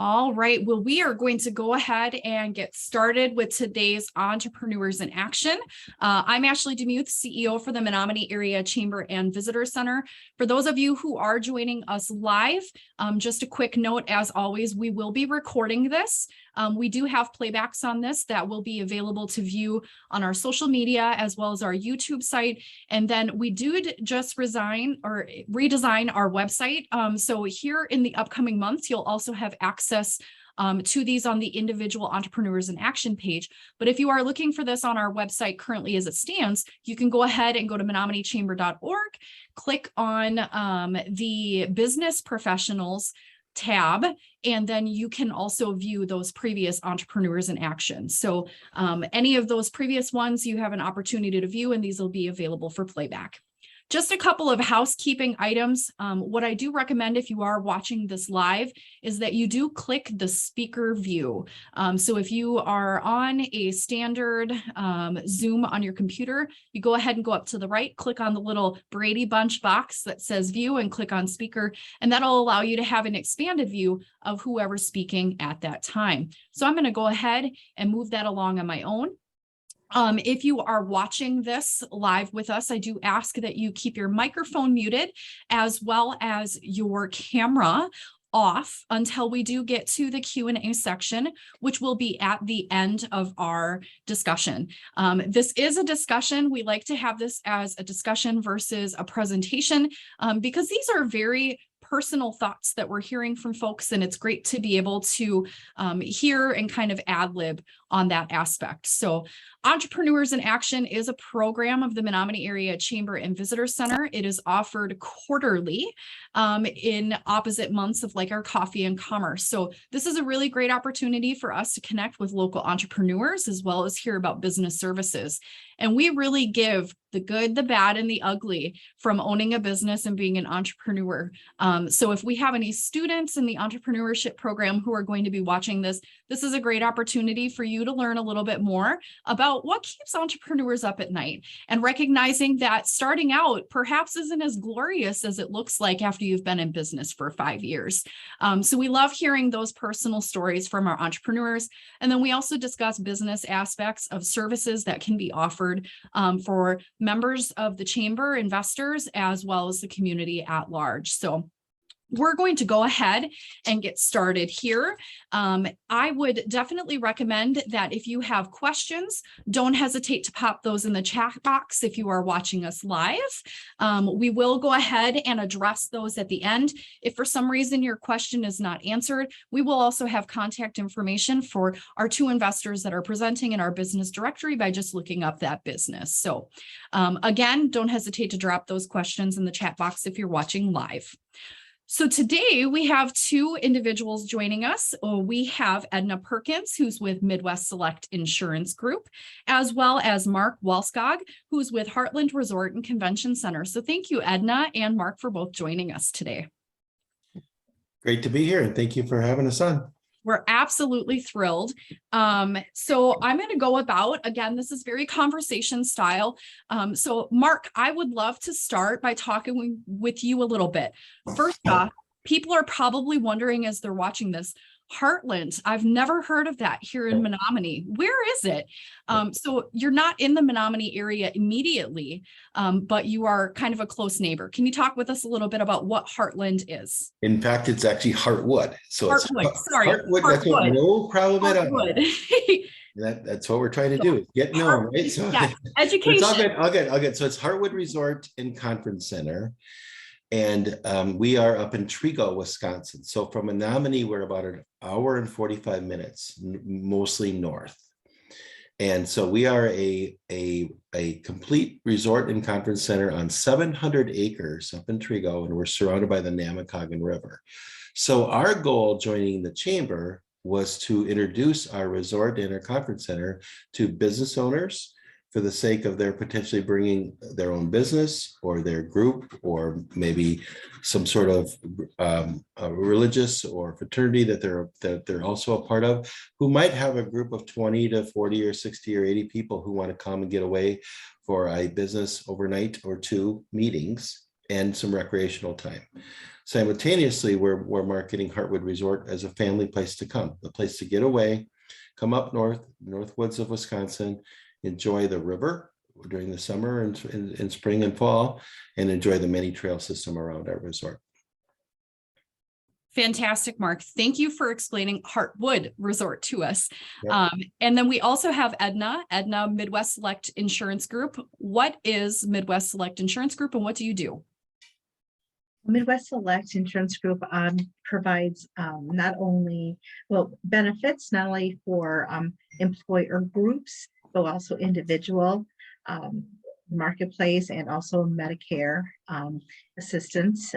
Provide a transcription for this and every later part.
All right. Well, we are going to go ahead and get started with today's Entrepreneurs in Action. I'm Ashley DeMuth, CEO for the Menomonie Area Chamber and Visitor Center. For those of you who are joining us live, just a quick note, as always, we will be recording this. We do have playbacks on this that will be available to view on our social media as well as our YouTube site. And then we do just redesign our website. So here in the upcoming months, you'll also have access to these on the individual Entrepreneurs in Action page. But if you are looking for this on our website currently as it stands, you can go ahead and go to menomoniejchamber.org, click on the Business Professionals tab, and then you can also view those previous Entrepreneurs in Action. So any of those previous ones you have an opportunity to view, and these will be available for playback. Just a couple of housekeeping items. What I do recommend if you are watching this live is that you do click the speaker view. So if you are on a standard Zoom on your computer, you go ahead and go up to the right, click on the little Brady Bunch box that says view and click on speaker, and that'll allow you to have an expanded view of whoever's speaking at that time. So I'm going to go ahead and move that along on my own. If you are watching this live with us, I do ask that you keep your microphone muted as well as your camera off until we do get to the Q&A section, which will be at the end of our discussion. This is a discussion. We like to have this as a discussion versus a presentation because these are very personal thoughts that we're hearing from folks, and it's great to be able to hear and kind of ad lib on that aspect. So Entrepreneurs in Action is a program of the Menomonie Area Chamber and Visitor Center. It is offered quarterly in opposite months of like our coffee and commerce. So this is a really great opportunity for us to connect with local entrepreneurs as well as hear about business services. And we really give the good, the bad, and the ugly from owning a business and being an entrepreneur. So if we have any students in the entrepreneurship program who are going to be watching this, this is a great opportunity for you to learn a little bit more about what keeps entrepreneurs up at night and recognizing that starting out perhaps isn't as glorious as it looks like after you've been in business for 5 years. So we love hearing those personal stories from our entrepreneurs. And then we also discuss business aspects of services that can be offered for members of the chamber, investors, as well as the community at large. So we're going to go ahead and get started here. I would definitely recommend that if you have questions, don't hesitate to pop those in the chat box if you are watching us live. We will go ahead and address those at the end. If for some reason your question is not answered, we will also have contact information for our 2 investors that are presenting in our business directory by just looking up that business. So again, don't hesitate to drop those questions in the chat box if you're watching live. So today we have 2 individuals joining us. We have Edna Perkins, who's with Midwest Select Insurance Group, as well as Mark Walskog, who's with Heartwood Resort and Convention Center. So thank you, Edna and Mark, for both joining us today. Great to be here, and thank you for having us on. We're absolutely thrilled. So I'm going to go about, again, this is very conversation style. So Mark, I would love to start by talking with you a little bit. First off, people are probably wondering as they're watching this, Heartland, I've never heard of that here in Menomonie. Where is it? So you're not in the Menomonie area immediately, but you are kind of a close neighbor. Can you talk with us a little bit about what Heartland is? In fact, it's actually Heartwood. So Heartwood, it's sorry. Heartwood. That's what, no problem at all. That's what we're trying to do, is get known, right? So yeah, education. It's all good. So it's Heartwood Resort and Conference Center. And we are up in Trego, Wisconsin. So from Menomonie, we're about an hour and 45 minutes, mostly north. And so we are a complete resort and conference center on 700 acres up in Trego, and we're surrounded by the Namakagon River. So our goal joining the chamber was to introduce our resort and our conference center to business owners, for the sake of their potentially bringing their own business or their group, or maybe some sort of a religious or fraternity that they're also a part of, who might have a group of 20 to 40 or 60 or 80 people who want to come and get away for a business overnight or 2 meetings and some recreational time. simultaneously, we're marketing Heartwood Resort as a family place to come, a place to get away, come up north woods of Wisconsin, enjoy the river during the summer and spring and fall, and enjoy the many trail system around our resort. Fantastic, Mark. Thank you for explaining Heartwood Resort to us. Yep. And then we also have Edna Midwest Select Insurance Group. What is Midwest Select Insurance Group and what do you do? Midwest Select Insurance Group provides not only benefits not only for employer groups, but also individual marketplace and also Medicare assistance.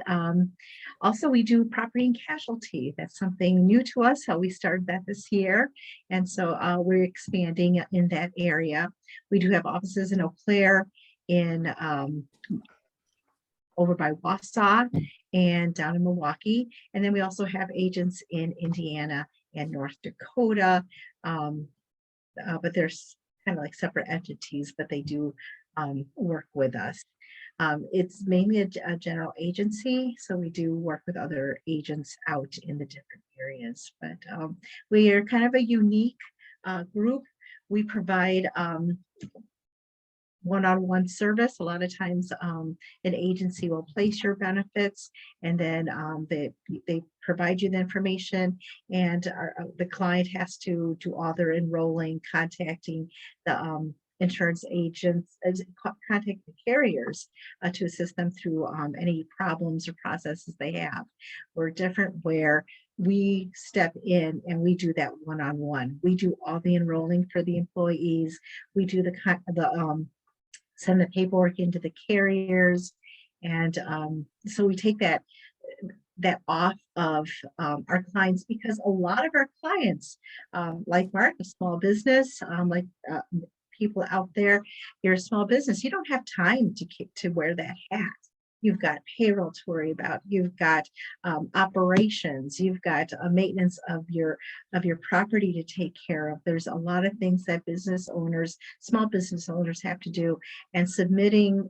Also, we do property and casualty. That's something new to us. We started that this year. And so we're expanding in that area. We do have offices in Eau Claire, in over by Wausau and down in Milwaukee. And then we also have agents in Indiana and North Dakota. But there's kind of like separate entities, but they do work with us. It's mainly a general agency, so we do work with other agents out in the different areas. But we are kind of a unique group. We provide one-on-one service. A lot of times an agency will place your benefits and then they provide you the information, and the client has to do all their enrolling, contacting the insurance agents, contact the carriers to assist them through any problems or processes they have. We're different where we step in and we do that one-on-one. We do all the enrolling for the employees. We do send the paperwork into the carriers. And so we take that off of our clients, because a lot of our clients, like Mark, a small business, people out there, you're a small business, you don't have time to wear that hat. You've got payroll to worry about. You've got operations. You've got maintenance of your property to take care of. There's a lot of things that small business owners have to do, and submitting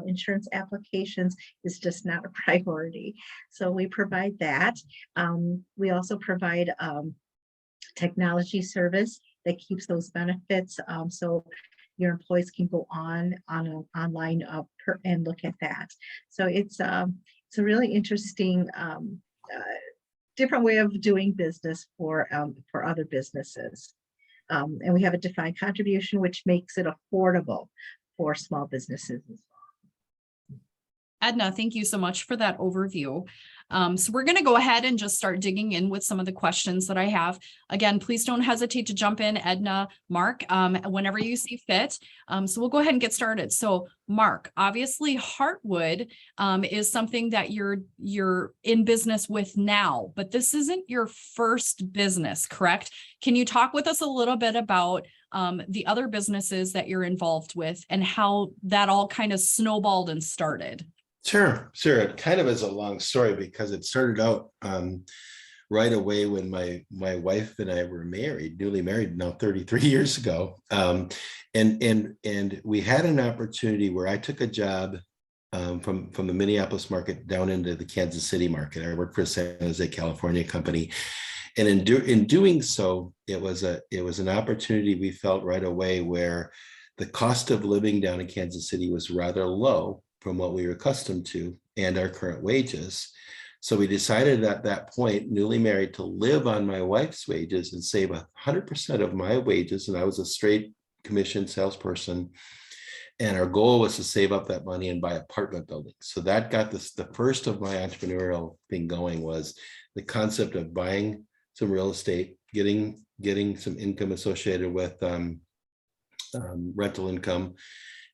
insurance applications is just not a priority. So we provide that. We also provide technology service that keeps those benefits. So your employees can go online and look at that. So it's a really interesting, different way of doing business for other businesses. And we have a defined contribution, which makes it affordable for small businesses as well. Edna, thank you so much for that overview. So we're going to go ahead and just start digging in with some of the questions that I have. Again, please don't hesitate to jump in, Edna, Mark, whenever you see fit. So we'll go ahead and get started. So Mark, obviously Heartwood is something that you're in business with now, but this isn't your first business, correct? Can you talk with us a little bit about the other businesses that you're involved with and how that all kind of snowballed and started? Sure. It kind of is a long story, because it started out right away when my wife and I were newly married now 33 years ago. And we had an opportunity where I took a job from the Minneapolis market down into the Kansas City market. I worked for a San Jose, California company. And in doing so, it was an opportunity we felt right away where the cost of living down in Kansas City was rather low from what we were accustomed to and our current wages. So we decided at that point, newly married, to live on my wife's wages and save 100% of my wages. And I was a straight commission salesperson. And our goal was to save up that money and buy apartment buildings. So that got the first of my entrepreneurial thing going, was the concept of buying some real estate, getting some income associated with rental income,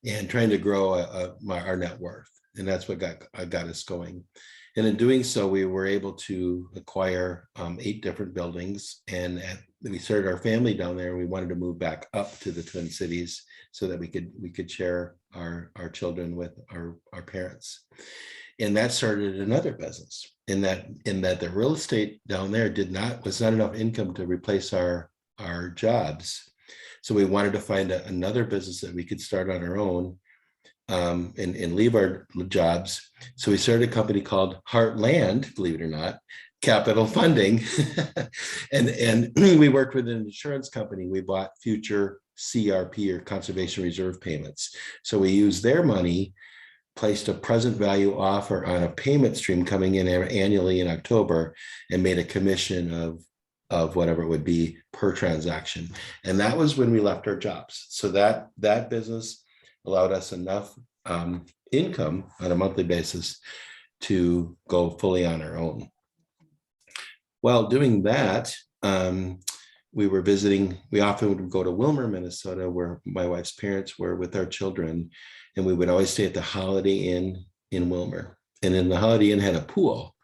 and trying to grow our net worth. And that's what got us going. And in doing so, we were able to acquire 8 different buildings. And we started our family down there, and we wanted to move back up to the Twin Cities so that we could share our children with our parents. And that started another business in that the real estate down there was not enough income to replace our jobs. So we wanted to find another business that we could start on our own and leave our jobs. So we started a company called Heartland, believe it or not, capital funding. and we worked with an insurance company. We bought future CRP or conservation reserve payments. So we used their money, placed a present value offer on a payment stream coming in annually in October, and made a commission of whatever it would be per transaction. And that was when we left our jobs. So that business allowed us enough income on a monthly basis to go fully on our own. While doing that, we often would go to Willmar, Minnesota, where my wife's parents were with our children, and we would always stay at the Holiday Inn in Willmar. And then the Holiday Inn had a pool,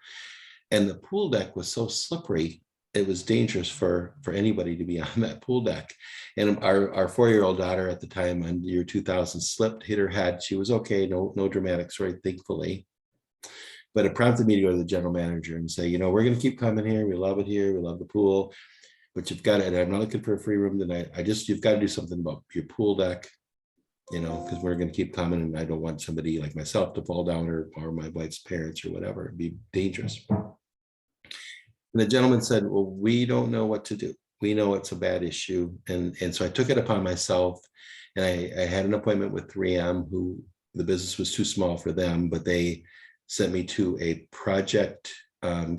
and the pool deck was so slippery, it was dangerous for anybody to be on that pool deck. And our 4-year-old daughter at the time, in the year 2000, slipped, hit her head. She was okay, no dramatic story, thankfully. But it prompted me to go to the general manager and say, we're going to keep coming here. We love it here. We love the pool, but you've got to, and I'm not looking for a free room tonight. You've got to do something about your pool deck, because we're going to keep coming, and I don't want somebody like myself to fall down, or my wife's parents or whatever. It'd be dangerous. And the gentleman said, well, we don't know what to do. We know it's a bad issue. And so I took it upon myself, and I had an appointment with 3M, who the business was too small for them, but they sent me to a project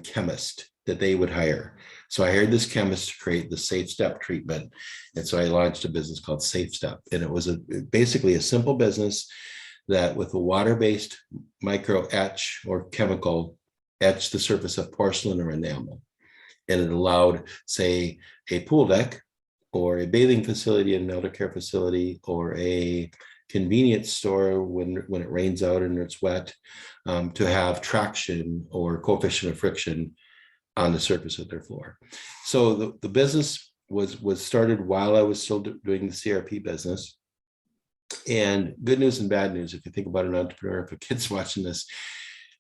chemist that they would hire. So I hired this chemist to create the Safe Step treatment. And so I launched a business called Safe Step. And it was basically a simple business that, with a water-based micro etch or chemical, etch the surface of porcelain or enamel. And it allowed, say, a pool deck or a bathing facility, an elder care facility, or a convenience store when it rains out and it's wet, to have traction or coefficient of friction on the surface of their floor. So the business was started while I was still doing the CRP business. And good news and bad news, if you think about an entrepreneur, if a kid's watching this,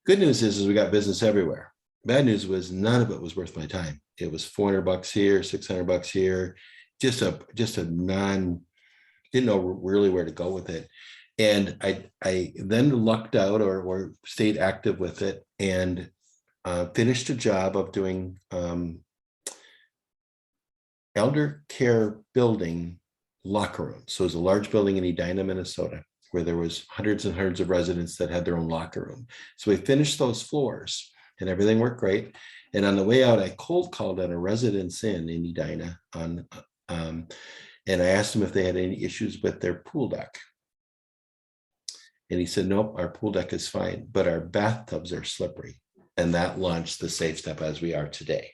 good news is we got business everywhere. Bad news was none of it was worth my time. It was $400 here, $600 here, just a didn't know really where to go with it. And I then lucked out or stayed active with it, and finished a job of doing elder care building locker rooms. So it was a large building in Edina, Minnesota, where there was hundreds and hundreds of residents that had their own locker room. So we finished those floors, and everything worked great. And on the way out, I cold called at a Residence Inn in Edina and I asked them if they had any issues with their pool deck. And he said, nope, our pool deck is fine, but our bathtubs are slippery. And that launched the Safe Step as we are today.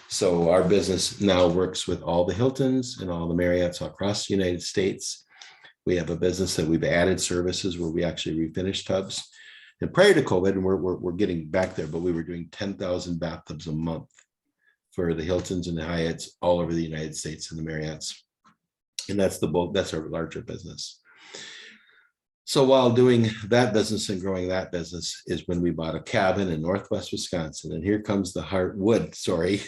So our business now works with all the Hiltons and all the Marriotts across the United States. We have a business that we've added services where we actually refinish tubs. And prior to COVID, and we're getting back there, but we were doing 10,000 bathtubs a month for the Hiltons and the Hyatts all over the United States and the Marriotts. And that's our larger business. So while doing that business and growing that business is when we bought a cabin in Northwest Wisconsin. And here comes the Heartwood story.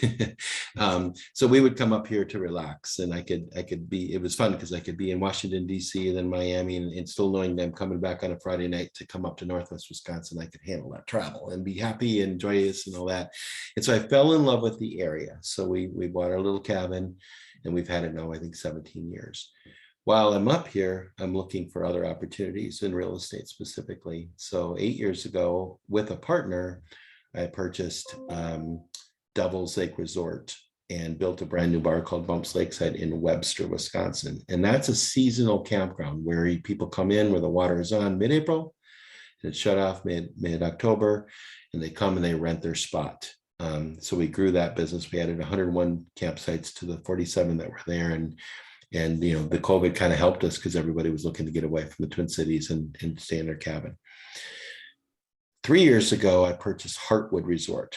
So we would come up here to relax, and it was fun because I could be in Washington, D.C. and then Miami, and still knowing that I'm coming back on a Friday night to come up to Northwest Wisconsin, I could handle that travel and be happy and joyous and all that. And so I fell in love with the area. So we bought our little cabin, and we've had it now, I think, 17 years. While I'm up here, I'm looking for other opportunities in real estate specifically. So 8 years ago, with a partner, I purchased Devil's Lake Resort and built a brand new bar called Bumps Lakeside in Webster, Wisconsin. And that's a seasonal campground where people come in where the water is on mid-April, and it's shut off mid-October, and they come and they rent their spot. So we grew that business. We added 101 campsites to the 47 that were there. And the COVID kind of helped us because everybody was looking to get away from the Twin Cities and stay in their cabin. 3 years ago, I purchased Heartwood Resort.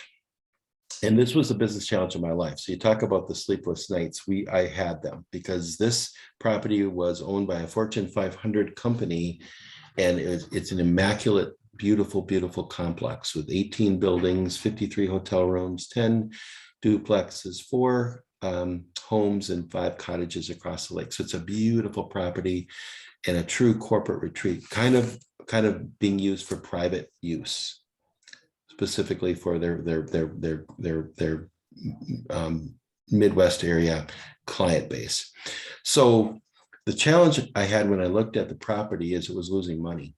And this was a business challenge in my life. So you talk about the sleepless nights, I had them because this property was owned by a Fortune 500 company. And it's an immaculate, beautiful, beautiful complex with 18 buildings, 53 hotel rooms, 10 duplexes, 4 homes, and 5 cottages across the lake. So it's a beautiful property and a true corporate retreat, kind of kind of being used for private use, specifically for their Midwest area client base. So the challenge I had when I looked at the property is it was losing money,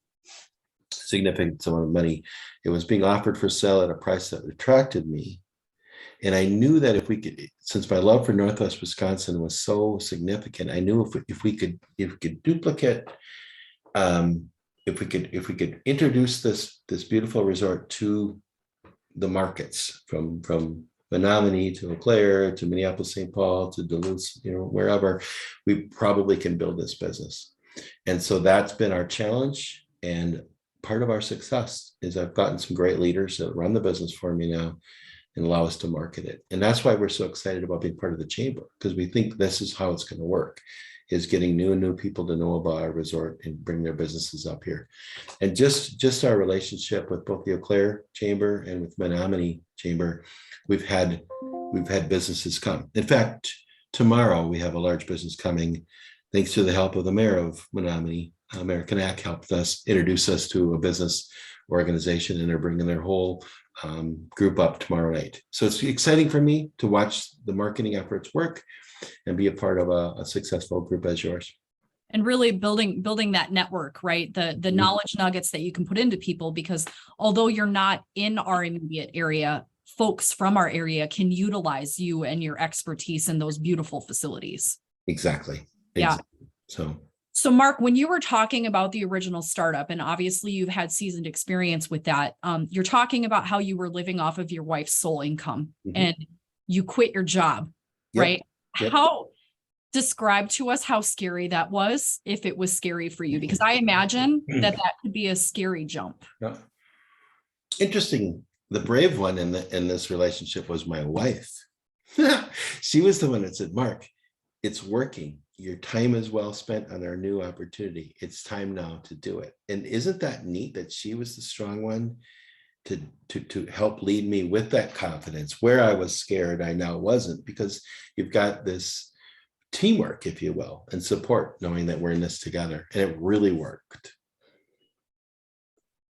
significant amount of money. It was being offered for sale at a price that attracted me. And I knew that if we could, since my love for Northwest Wisconsin was so significant, I knew if we could duplicate, if we could introduce this beautiful resort to the markets from Menomonie to Eau Claire to Minneapolis, St. Paul to Duluth, wherever, we probably can build this business. And so that's been our challenge. And part of our success is I've gotten some great leaders that run the business for me now and allow us to market it. And that's why we're so excited about being part of the chamber, because we think this is how it's going to work, is getting new people to know about our resort and bring their businesses up here. And just our relationship with both the Eau Claire Chamber and with Menomonie Chamber, we've had businesses come. In fact, tomorrow we have a large business coming, thanks to the help of the mayor of Menomonie. Mayor Kanak helped us introduce us to a business organization, and they're bringing their whole group up tomorrow night. So it's exciting for me to watch the marketing efforts work and be a part of a successful group as yours. And really building that network, right? The knowledge nuggets that you can put into people, because although you're not in our immediate area, folks from our area can utilize you and your expertise in those beautiful facilities. Exactly. Yeah. So Mark, when you were talking about the original startup, and obviously you've had seasoned experience with that, you're talking about how you were living off of your wife's sole income and you quit your job, right? Yep. How, describe to us how scary that was, if it was scary for you, because I imagine that could be a scary jump. Yeah. Interesting. The brave one in this relationship was my wife. She was the one that said, Mark, it's working. Your time is well spent on our new opportunity. It's time now to do it. And isn't that neat that she was the strong one to help lead me with that confidence? Where I was scared, I now wasn't, because you've got this teamwork, if you will, and support, knowing that we're in this together. And it really worked.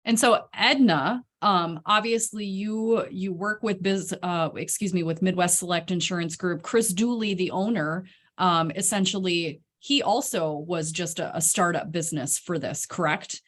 And so Edna, obviously you work with with Midwest Select Insurance Group. Chris Dooley, the owner, essentially, he also was just a startup business for this, correct?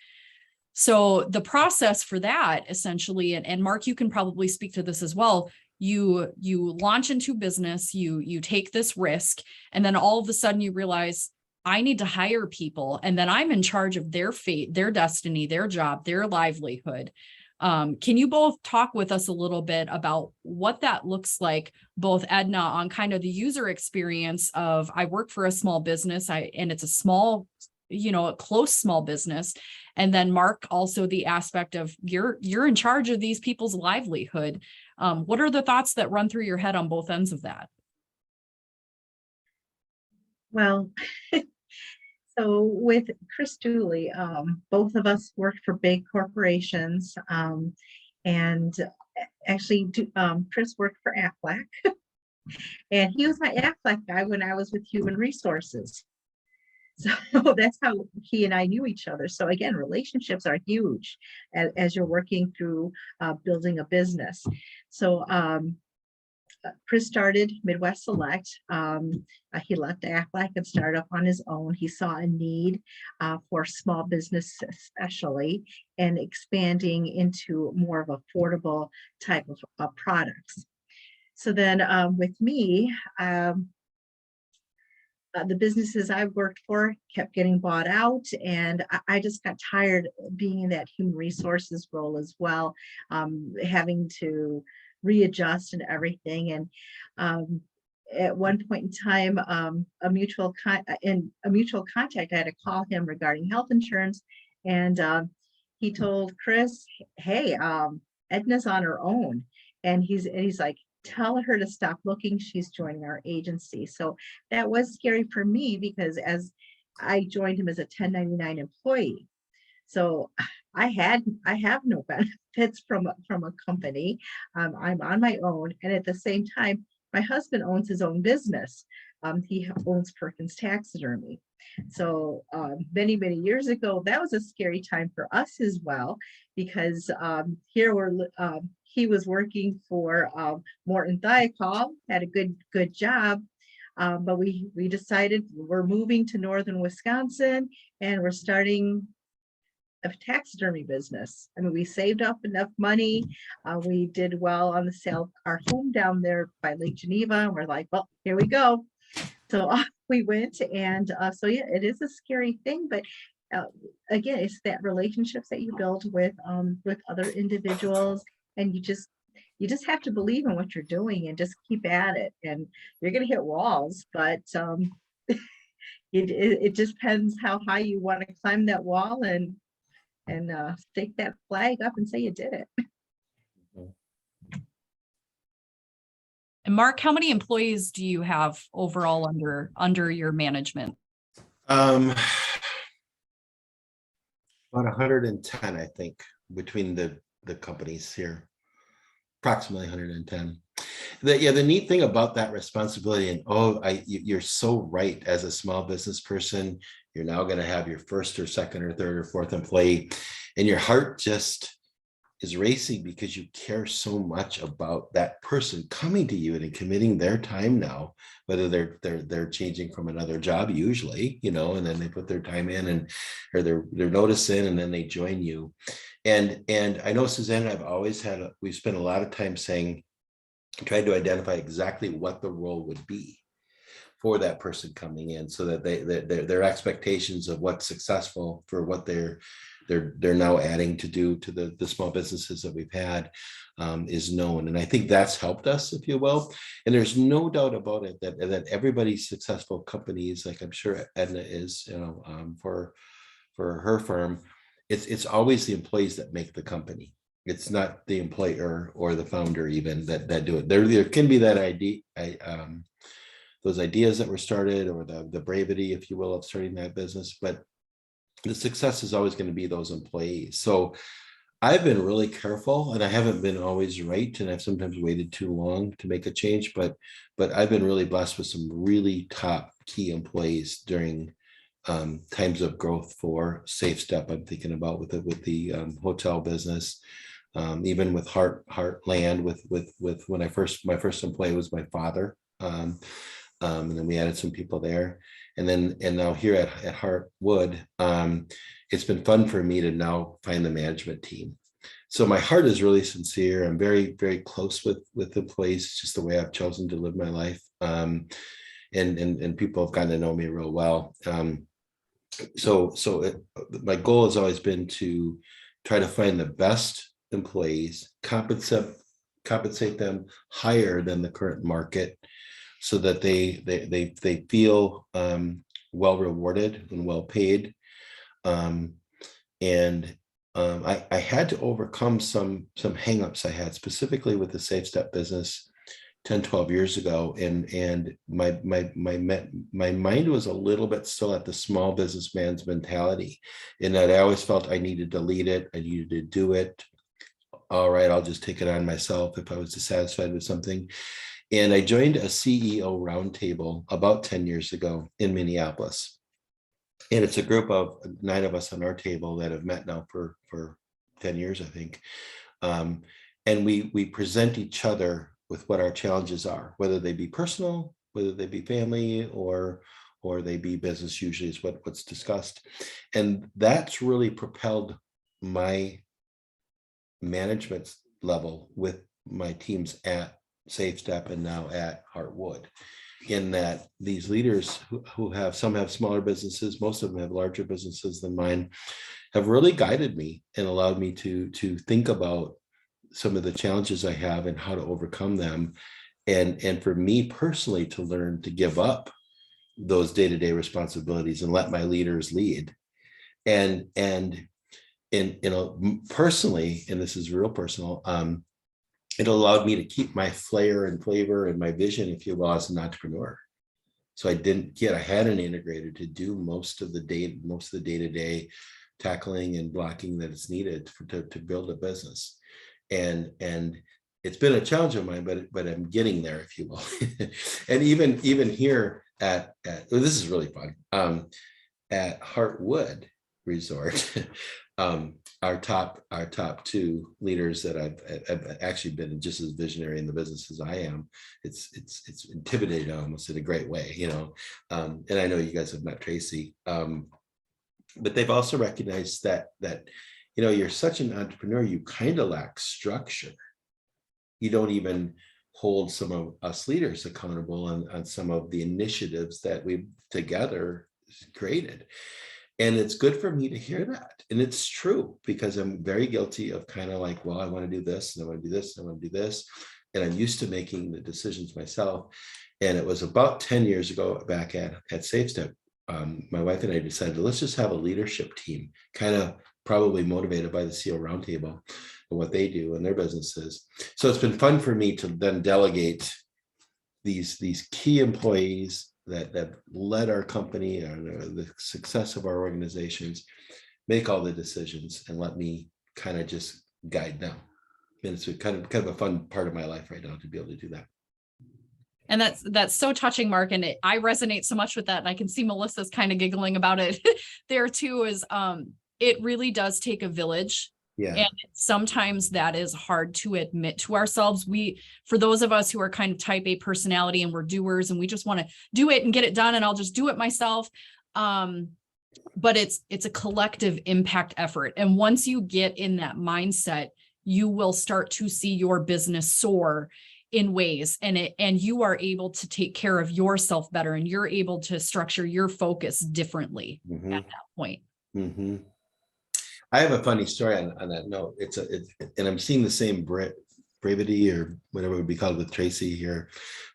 So the process for that essentially, and Mark, you can probably speak to this as well. You launch into business, you take this risk, and then all of a sudden you realize, I need to hire people, and then I'm in charge of their fate, their destiny, their job, their livelihood. Can you both talk with us a little bit about what that looks like, both Edna on kind of the user experience of, I work for a small business, and it's a small, a close small business. And then Mark, also the aspect of you're in charge of these people's livelihood. What are the thoughts that run through your head on both ends of that? Well, so with Chris Dooley, both of us worked for big corporations, and actually Chris worked for Aflac, and he was my Aflac guy when I was with Human Resources. So that's how he and I knew each other. So again, relationships are huge as you're working through building a business. So Chris started Midwest Select. He left Aflac and started up on his own. He saw a need for small business especially, and expanding into more of affordable type of products. So then with me, the businesses I worked for kept getting bought out, and I just got tired of being in that human resources role as well, having to readjust and everything. And at one point in time, a mutual contact, I had to call him regarding health insurance, and he told Chris, "Hey, Edna's on her own," and he's like, "Tell her to stop looking. She's joining our agency." So that was scary for me, because as I joined him as a 1099 employee, so I have no benefits from a company. I'm on my own, and at the same time, my husband owns his own business. he owns Perkins Taxidermy. So many years ago, that was a scary time for us as well, because he was working for Morton Thiokol, had a good job. But we decided we're moving to northern Wisconsin and we're starting a taxidermy business. I mean, we saved up enough money. We did well on the sale of our home down there by Lake Geneva. And we're like, well, here we go. So we went, and so yeah, it is a scary thing, but again, it's that relationships that you build with other individuals, and you just have to believe in what you're doing and just keep at it. And you're gonna hit walls, but it just depends how high you want to climb that wall and stick that flag up and say you did it. And Mark, how many employees do you have overall under your management? About 110, I think, between the companies here, approximately 110. The neat thing about that responsibility, and you're so right. As a small business person, you're now going to have your first or second or third or fourth employee, and your heart just is racing because you care so much about that person coming to you and committing their time now, whether they're changing from another job usually, and then they put their time in or their notice in, and then they join you. And I know Suzanne and I've we've spent a lot of time trying to identify exactly what the role would be for that person coming in, so that their expectations of what's successful for what they're now adding to do to the small businesses that we've had is known. And I think that's helped us, if you will. And there's no doubt about it that everybody's successful companies, like I'm sure Edna is, for her firm, it's always the employees that make the company. It's not the employer or the founder even that do it. There can be that idea, those ideas that were started, or the bravery, if you will, of starting that business, but the success is always going to be those employees. So I've been really careful, and I haven't been always right, and I've sometimes waited too long to make a change, but I've been really blessed with some really top key employees during times of growth for Safe Step. I'm thinking about with the hotel business, even with Heartland, with when my first employee was my father, and then we added some people there. And now here at Heartwood, it's been fun for me to now find the management team. So my heart is really sincere. I'm very, very close with employees. It's just the way I've chosen to live my life. And people have gotten to know me real well. My goal has always been to try to find the best employees, compensate them higher than the current market, so that they feel well rewarded and well paid. I had to overcome some hangups I had, specifically with the Safe Step business 10, 12 years ago. And my mind was a little bit still at the small businessman's mentality, in that I always felt I needed to lead it. I needed to do it. All right, I'll just take it on myself if I was dissatisfied with something. And I joined a CEO Roundtable about 10 years ago in Minneapolis. And it's a group of 9 of us on our table that have met now for 10 years, I think. And we present each other with what our challenges are, whether they be personal, whether they be family, or they be business, usually is what's discussed. And that's really propelled my management level with my teams at Safe Step and now at Heartwood, in that these leaders who have smaller businesses, most of them have larger businesses than mine, have really guided me and allowed me to think about some of the challenges I have and how to overcome them. And for me personally, to learn to give up those day-to-day responsibilities and let my leaders lead. And personally, and this is real personal, it allowed me to keep my flair and flavor and my vision, if you will, as an entrepreneur. So I had an integrator to do most of the day-to-day tackling and blocking that is needed to build a business. And it's been a challenge of mine, but I'm getting there, if you will. And even here, well, this is really fun. At Heartwood Resort, our top two leaders that I've actually been just as visionary in the business as I am. It's intimidating almost in a great way, you know. And I know you guys have met Tracy, but they've also recognized that you know, you're such an entrepreneur, you kind of lack structure. You don't even hold some of us leaders accountable on some of the initiatives that we've together created. And it's good for me to hear that. And it's true, because I'm very guilty of kind of like, well, I want to do this, and I want to do this, and I want to do this. And I'm used to making the decisions myself. And it was about 10 years ago back at Safe Step, my wife and I decided, let's just have a leadership team, kind of probably motivated by the CEO Roundtable and what they do in their businesses. So it's been fun for me to then delegate these key employees that led our company and the success of our organizations, make all the decisions and let me kind of just guide them. And it's kind of a fun part of my life right now to be able to do that. And that's so touching, Mark. And I resonate so much with that. And I can see Melissa's kind of giggling about it there too, is it really does take a village. Yeah. And sometimes that is hard to admit to ourselves. For those of us who are kind of type A personality and we're doers and we just want to do it and get it done and I'll just do it myself. But it's a collective impact effort. And once you get in that mindset, you will start to see your business soar in ways, and you are able to take care of yourself better, and you're able to structure your focus differently at that point. Mm-hmm. I have a funny story on that note. And I'm seeing the same brevity or whatever it would be called with Tracy here,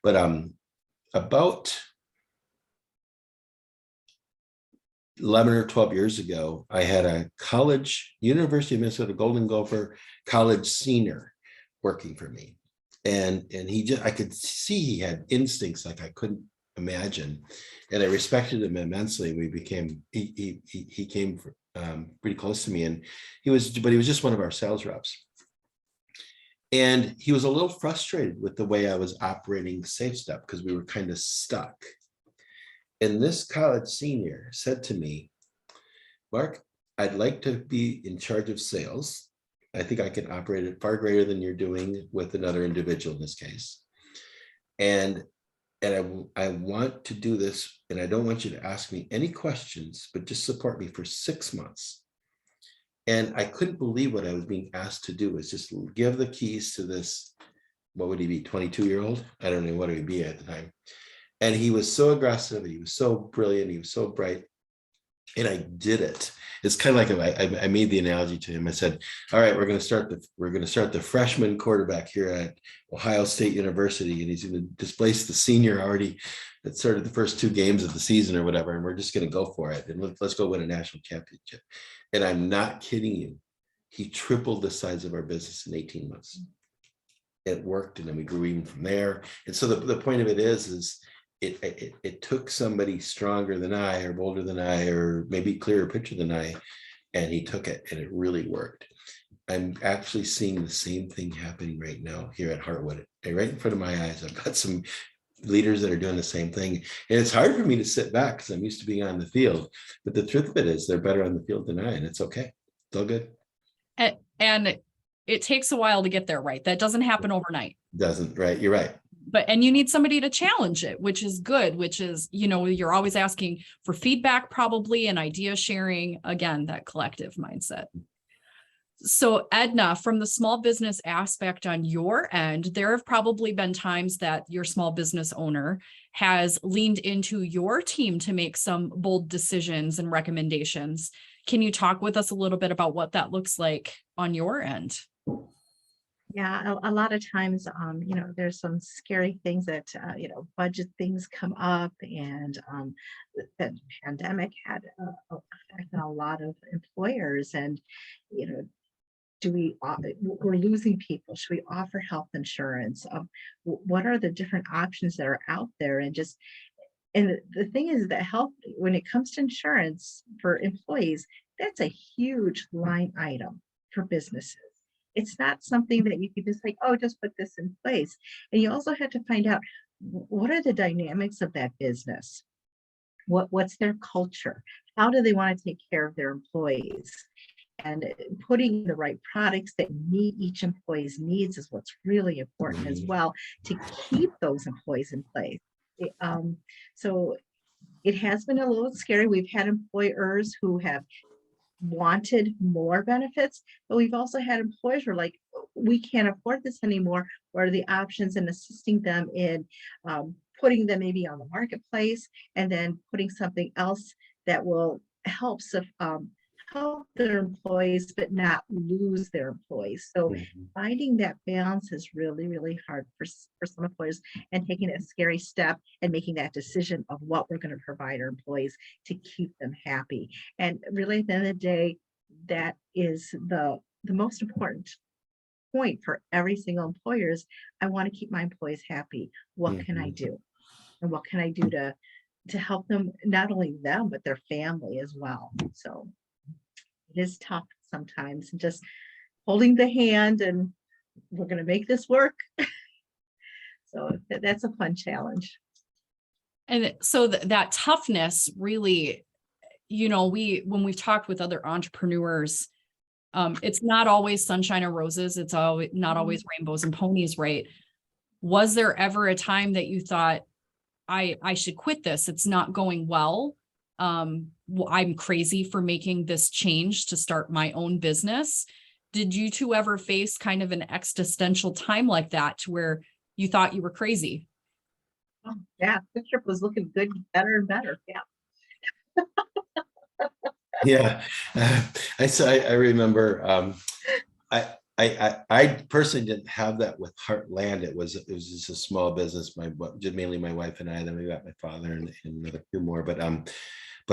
but about 11 or 12 years ago, I had a University of Minnesota Golden Gopher college senior working for me. And I could see he had instincts like I couldn't imagine. And I respected him immensely. He came pretty close to me, and he was just one of our sales reps. And he was a little frustrated with the way I was operating Safe Step because we were kind of stuck. And this college senior said to me, Mark, I'd like to be in charge of sales. I think I can operate it far greater than you're doing with another individual in this case. And I want to do this, and I don't want you to ask me any questions, but just support me for 6 months. And I couldn't believe what I was being asked to do, is just give the keys to this, what would he be, 22-year-old? I don't know what he would be at the time. And he was so aggressive, he was so brilliant, he was so bright. And I did it. It's kind of like I made the analogy to him. I said, all right, we're going to start the freshman quarterback here at Ohio State University, and he's going to displace the senior already that started the first 2 games of the season or whatever, and we're just going to go for it, and let's go win a national championship. And I'm not kidding you. He tripled the size of our business in 18 months. It worked, and then we grew even from there. And so the point of it is it took somebody stronger than I, or bolder than I, or maybe clearer picture than I, and he took it, and it really worked. I'm actually seeing the same thing happening right now here at Heartwood, and right in front of my eyes. I've got some leaders that are doing the same thing, and it's hard for me to sit back because I'm used to being on the field. But the truth of it is, they're better on the field than I, and it's okay. It's all good. And it takes a while to get there, right? That doesn't happen overnight. Doesn't, right? You're right. And you need somebody to challenge it, which is good, which is, you're always asking for feedback probably, and idea sharing, again, that collective mindset. So Edna, from the small business aspect on your end, there have probably been times that your small business owner has leaned into your team to make some bold decisions and recommendations. Can you talk with us a little bit about what that looks like on your end? Yeah, a lot of times, there's some scary things that, budget things come up, and the pandemic had affected a lot of employers, and, we're losing people. Should we offer health insurance? What are the different options that are out there? And the thing is that health, when it comes to insurance for employees, that's a huge line item for businesses. It's not something that you can just say, oh, just put this in place. And you also have to find out what are the dynamics of that business? What's their culture? How do they want to take care of their employees? And putting the right products that meet each employee's needs is what's really important as well to keep those employees in place. So it has been a little scary. We've had employers who have wanted more benefits, but we've also had employers who are like, we can't afford this anymore. What are the options, and assisting them in putting them maybe on the marketplace, and then putting something else that will help help their employees but not lose their employees. So finding that balance is really, really hard for some employers, and taking that scary step and making that decision of what we're going to provide our employees to keep them happy. And really, at the end of the day, that is the most important point for every single employer is, I want to keep my employees happy. What can I do? And what can I do to help them, not only them, but their family as well? So it is tough sometimes, and just holding the hand, and we're going to make this work. So that's a fun challenge. And so that toughness really, when we've talked with other entrepreneurs, it's not always sunshine or roses. It's not always rainbows and ponies, right? Was there ever a time that you thought, I should quit this? It's not going well. I'm crazy for making this change to start my own business. Did you two ever face kind of an existential time like that, to where you thought you were crazy? Oh, yeah, the trip was looking good, better and better. Yeah. Yeah, I remember. I personally didn't have that with Heartland. It was just a small business. Mainly my wife and I. Then we got my father and another few more. But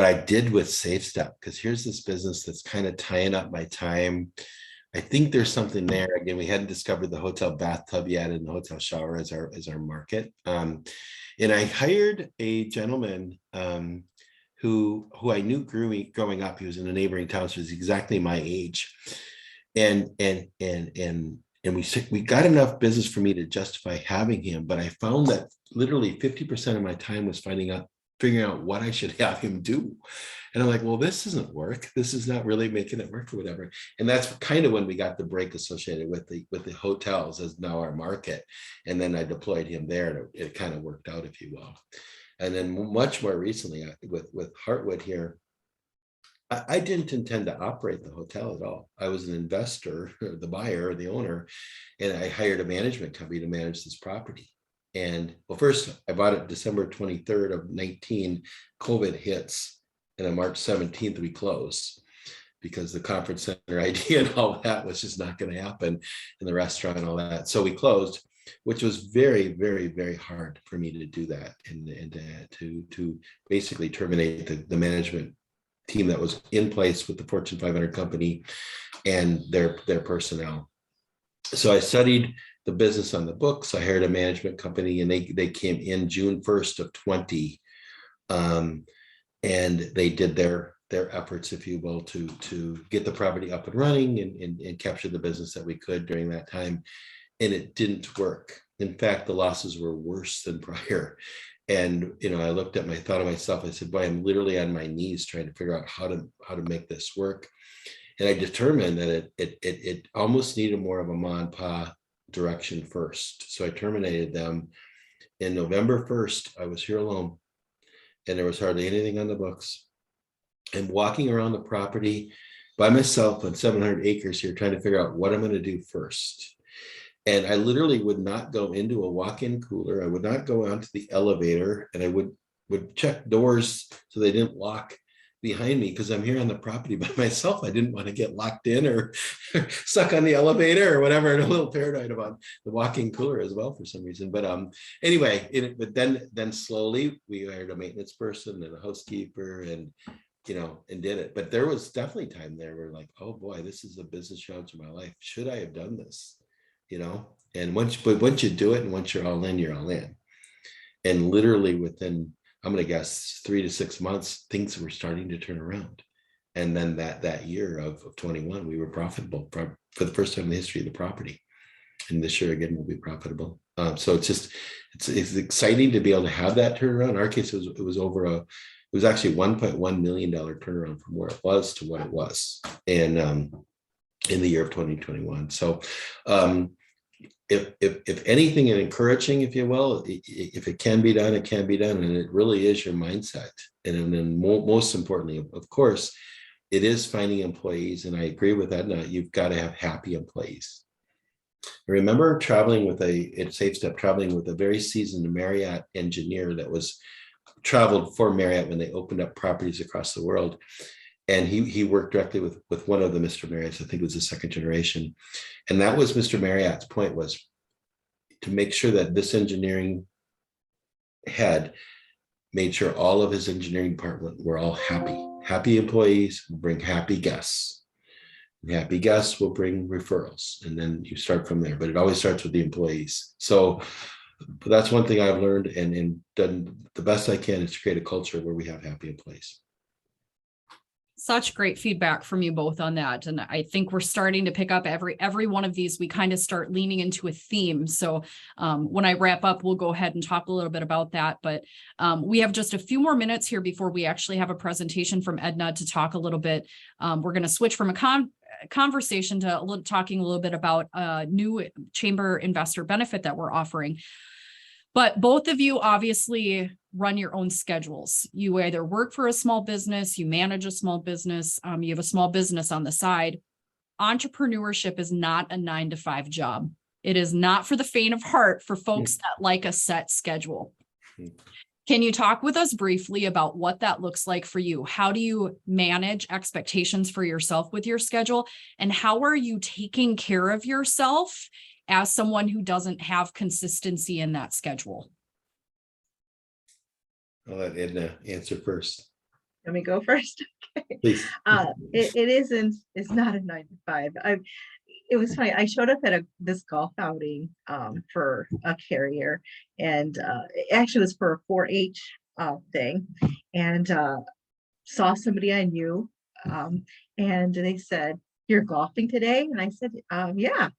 I did with Safe Step, because here's this business that's kind of tying up my time. I think there's something there. Again, we hadn't discovered the hotel bathtub yet, and the hotel shower as our market. And I hired a gentleman who I knew growing up. He was in a neighboring town, so he was exactly my age. And we got enough business for me to justify having him, but I found that literally 50% of my time was figuring out what I should have him do. And I'm like, well, this doesn't work. This is not really making it work or whatever. And that's kind of when we got the break associated with the hotels as now our market. And then I deployed him there, and it kind of worked out, if you will. And then much more recently with Heartwood here, I didn't intend to operate the hotel at all. I was an investor, the buyer, the owner, and I hired a management company to manage this property. And well, first I bought it December 23rd of 19, COVID hits, and on March 17th we closed, because the conference center idea and all that was just not going to happen, in the restaurant and all that. So we closed, which was very, very, very hard for me to do that, and to basically terminate the management team that was in place with the Fortune 500 company and their personnel. So I studied the business on the books. I hired a management company, and they came in June 1st of 20. And they did their efforts, if you will, to get the property up and running and capture the business that we could during that time. And it didn't work. In fact, the losses were worse than prior. And, I thought of myself, I said, boy, I'm literally on my knees trying to figure out how to make this work. And I determined that it almost needed more of a ma and pa direction first. So I terminated them. In November 1st, I was here alone, and there was hardly anything on the books. And walking around the property by myself on 700 acres here, trying to figure out what I'm going to do first. And I literally would not go into a walk-in cooler. I would not go onto the elevator, and I would check doors so they didn't lock behind me, because I'm here on the property by myself. I didn't want to get locked in or stuck on the elevator or whatever. And a little paranoid about the walk-in cooler as well for some reason. But anyway, but then slowly we hired a maintenance person and a housekeeper, and and did it. But there was definitely time there where like, oh boy, this is a business challenge in my life. Should I have done this? And once you do it, and once you're all in, you're all in. And literally within, I'm going to guess 3 to 6 months, things were starting to turn around. And then that year of 21, we were profitable for the first time in the history of the property. And this year again will be profitable. So it's exciting to be able to have that turnaround. In our case, it was actually $1.1 million turnaround from where it was to what it was, and in the year of 2021. So if anything encouraging, if you will, if it can be done, it can be done. And it really is your mindset. And then most importantly, of course, it is finding employees. And I agree with that. Now you've got to have happy employees. I remember traveling with traveling with a very seasoned Marriott engineer that was traveled for Marriott when they opened up properties across the world. And he worked directly with one of the Mr. Marriotts. I think it was the second generation. And that was Mr. Marriott's point, was to make sure that this engineering head made sure all of his engineering department were all happy. Happy employees bring happy guests. And happy guests will bring referrals. And then you start from there. But it always starts with the employees. So that's one thing I've learned and done the best I can is to create a culture where we have happy employees. Such great feedback from you both on that. And I think we're starting to pick up every one of these. We kind of start leaning into a theme. So when I wrap up, we'll go ahead and talk a little bit about that. But we have just a few more minutes here before we actually have a presentation from Edna to talk a little bit. We're going to switch from a conversation to talking a little bit about a new chamber investor benefit that we're offering. But both of you obviously run your own schedules. You either work for a small business, you manage a small business, you have a small business on the side. Entrepreneurship is not a 9-to-5 job. It is not for the faint of heart for folks that like a set schedule. Can you talk with us briefly about what that looks like for you? How do you manage expectations for yourself with your schedule? And how are you taking care of yourself as someone who doesn't have consistency in that schedule? I'll let Edna answer first. Let me go first. Okay. Please. It's not a 9-to-5. It was funny. I showed up at this golf outing for a carrier, and it actually was for a 4-H thing, and saw somebody I knew, and they said, "You're golfing today?" And I said, "Yeah."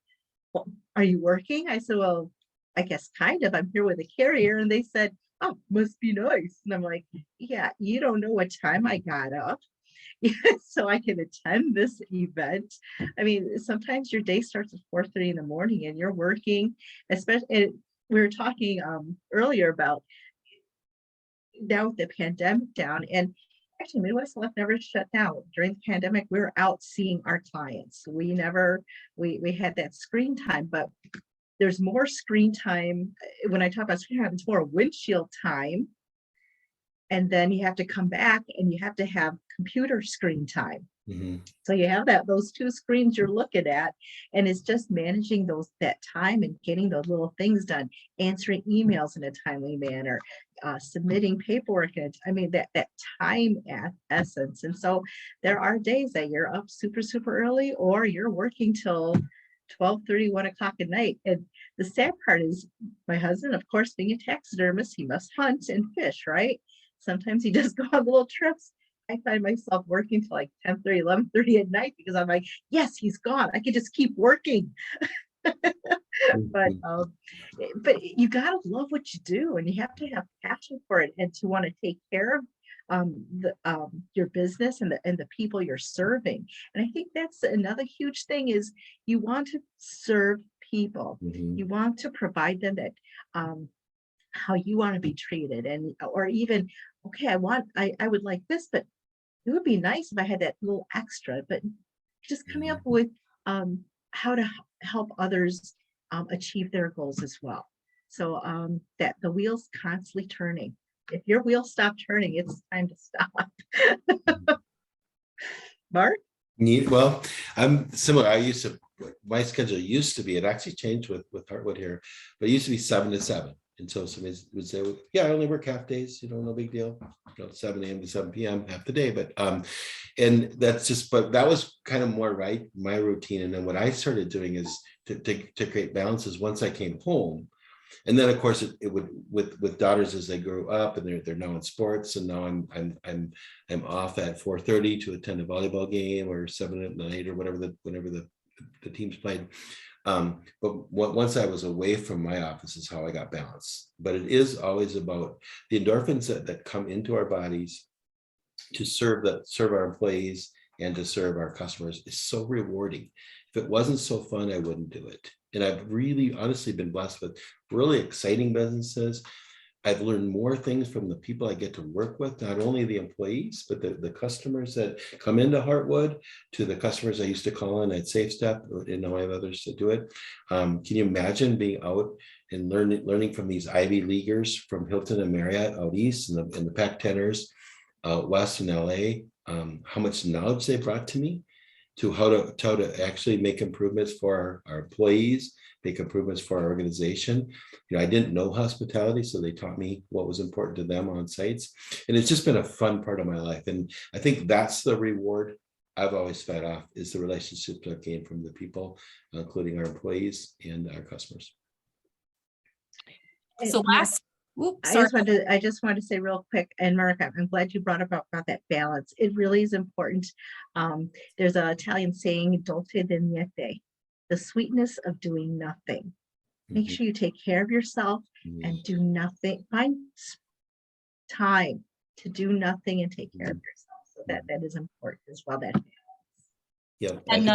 "Well, are you working?" I said, "Well, I guess kind of. I'm here with a carrier." And they said, "Oh, must be nice." And I'm like, "Yeah, you don't know what time I got up so I can attend this event." I mean, sometimes your day starts at 4:30 in the morning and you're working, especially, we were talking earlier about now with the pandemic down, and actually Midwest Left never shut down. During the pandemic, we were out seeing our clients. We had that screen time, but there's more screen time. When I talk about screen time, it's more windshield time. And then you have to come back and you have to have computer screen time. Mm-hmm. So you have those two screens you're looking at, and it's just managing that time and getting those little things done, answering emails in a timely manner, submitting paperwork. I mean, that time essence. And so there are days that you're up super, super early, or you're working till 12:30, 1 o'clock at night. And the sad part is my husband, of course, being a taxidermist, he must hunt and fish, right? Sometimes he does go on little trips. I find myself working till like 10:30, 11:30 at night, because I'm like, yes, he's gone. I can just keep working. But you gotta love what you do, and you have to have passion for it, and to want to take care of your business and the people you're serving. And I think that's another huge thing, is you want to serve people. Mm-hmm. You want to provide them that how you want to be treated, and or even, okay, I would like this, but it would be nice if I had that little extra. But just coming up with how to help others achieve their goals as well. So that the wheels constantly turning. If your wheels stop turning, it's time to stop. Mark? Well, I'm similar. My schedule used to be, it actually changed with Heartwood here, but it used to be 7 to 7. And so somebody would say, well, yeah, I only work half days, no big deal, 7 a.m. to 7 p.m. half the day. But and that's just, but that was kind of more my routine. And then what I started doing is to create balances once I came home. And then of course it would with daughters as they grew up, and they're now in sports, and now I'm off at 4:30 to attend a volleyball game, or 7 at night, or whenever the teams played. Once I was away from my office is how I got balance. But it is always about the endorphins that come into our bodies to serve our employees and to serve our customers is so rewarding. If it wasn't so fun, I wouldn't do it. And I've really honestly been blessed with really exciting businesses. I've learned more things from the people I get to work with, not only the employees, but the customers that come into Heartwood, to the customers I used to call in at Safe Step, and now I have others to do it. Can you imagine being out and learning from these Ivy Leaguers from Hilton and Marriott out east and the Pac Teners out west in LA, how much knowledge they brought to me to how to actually make improvements for our employees, make improvements for our organization. I didn't know hospitality, so they taught me what was important to them on sites. And it's just been a fun part of my life. And I think that's the reward I've always fed off, is the relationships I've gained from the people, including our employees and our customers. So last, I just wanted to say real quick, and Mark, I'm glad you brought up about that balance. It really is important. There's an Italian saying, "Dolce di niente," the sweetness of doing nothing. Make sure you take care of yourself and do nothing. Find time to do nothing and take care of yourself. So that is important as well. That yeah, and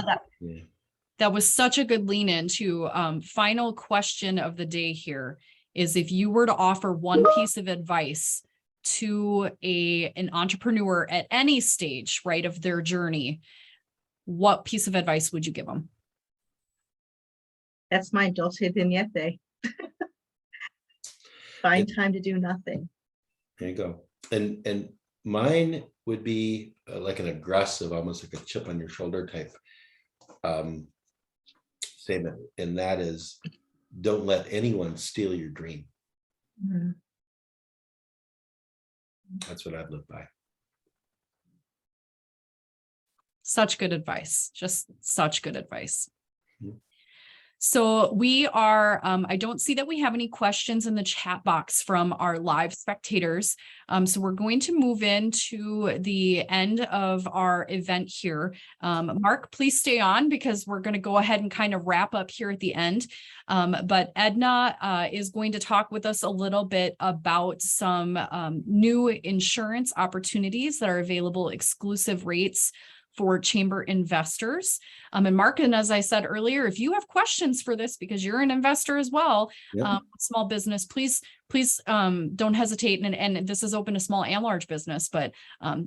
that was such a good lean into final question of the day here is, if you were to offer one piece of advice to an entrepreneur at any stage, right, of their journey, what piece of advice would you give them? That's my dolce di niente. Find time to do nothing. There you go. And mine would be like an aggressive, almost like a chip on your shoulder type statement. And that is, don't let anyone steal your dream. Mm-hmm. That's what I've lived by. Such good advice. Just such good advice. Mm-hmm. So we are, I don't see that we have any questions in the chat box from our live spectators. So we're going to move into the end of our event here. Mark, please stay on because we're going to go ahead and kind of wrap up here at the end. But Edna is going to talk with us a little bit about some new insurance opportunities that are available, exclusive rates for chamber investors. And Mark, and as I said earlier, if you have questions for this, because you're an investor as well, small business, please don't hesitate. And this is open to small and large business, but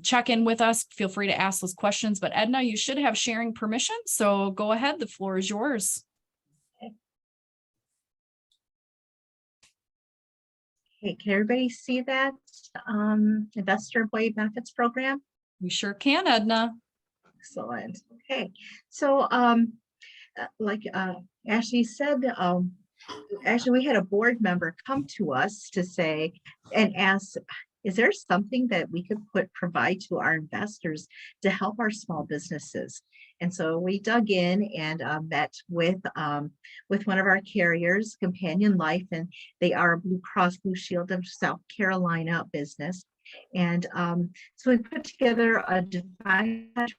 check in with us. Feel free to ask those questions. But Edna, you should have sharing permission. So go ahead. The floor is yours. Okay, can everybody see that investor employee benefits program? You sure can, Edna. Excellent. Okay, so like Ashley said, actually we had a board member come to us to say and ask, is there something that we could provide to our investors to help our small businesses? And so we dug in and met with one of our carriers, Companion Life, and they are a Blue Cross Blue Shield of South Carolina business. And so we put together a defined